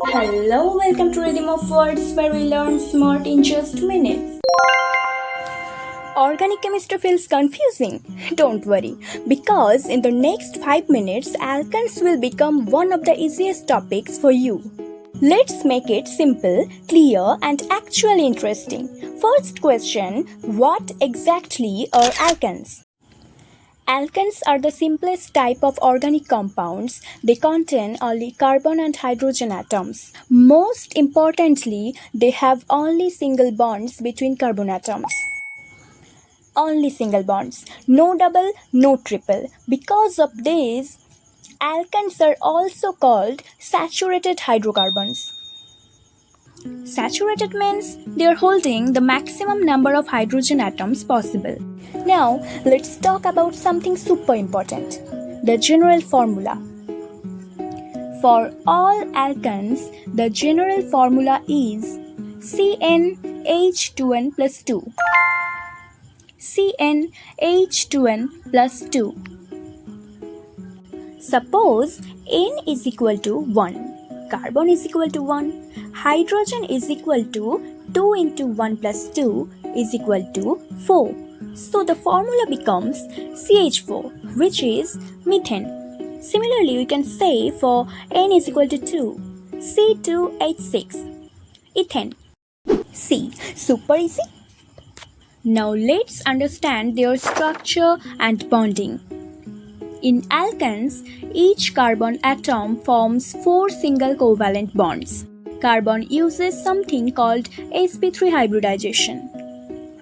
Hello, welcome to Rhythm of Words where we learn smart in just minutes. Organic chemistry feels confusing? Don't worry, because in the next 5 minutes, alkanes will become one of the easiest topics for you. Let's make it simple, clear, and actually interesting. First question: what exactly are alkanes? Alkanes are the simplest type of organic compounds. They contain only carbon and hydrogen atoms. Most importantly, they have only single bonds between carbon atoms. Only single bonds. No double, no triple. Because of this, alkanes are also called saturated hydrocarbons. Saturated means they are holding the maximum number of hydrogen atoms possible. Now, let's talk about something super important: the general formula. For all alkanes, the general formula is CnH2n plus 2. CnH2n plus 2. Suppose N is equal to 1, carbon is equal to 1, hydrogen is equal to 2 into 1 plus 2 is equal to 4. So the formula becomes CH4, which is methane. Similarly, we can say for N is equal to 2, C2H6, ethane. See, super easy. Now let's understand their structure and bonding. In alkanes, each carbon atom forms 4 single covalent bonds. Carbon uses something called sp3 hybridization,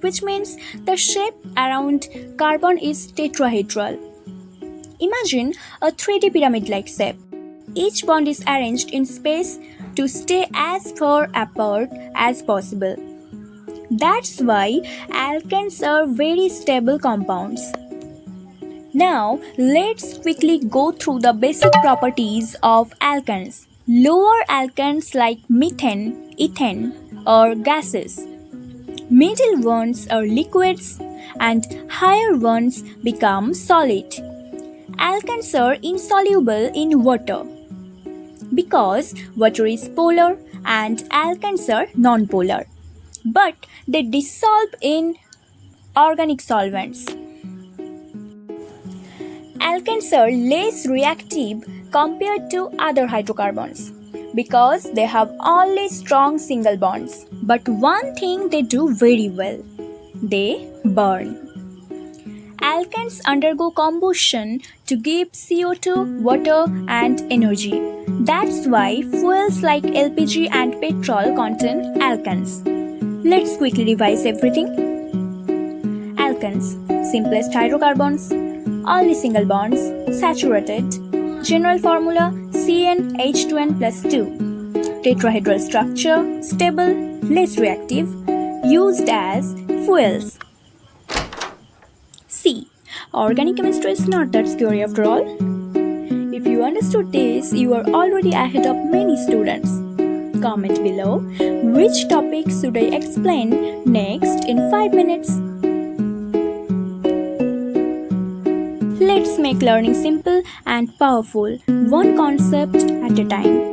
which means the shape around carbon is tetrahedral. Imagine a 3D pyramid-like shape. Each bond is arranged in space to stay as far apart as possible. That's why alkanes are very stable compounds. Now, let's quickly go through the basic properties of alkanes. Lower alkanes like methane, ethane are gases. Middle ones are liquids and higher ones become solid. Alkanes are insoluble in water because water is polar and alkanes are non-polar, but they dissolve in organic solvents. Alkanes are less reactive compared to other hydrocarbons because they have only strong single bonds. But one thing they do very well: they burn. Alkanes undergo combustion to give CO2, water, and energy. That's why fuels like LPG and petrol contain alkanes. Let's quickly revise everything. Alkanes, simplest hydrocarbons, only single bonds, saturated, general formula CnH2n plus 2, tetrahedral structure, stable, less reactive, used as fuels. C. Organic chemistry is not that scary after all. If you understood this, you are already ahead of many students. Comment below which topic should I explain next in 5 minutes. Let's make learning simple and powerful, one concept at a time.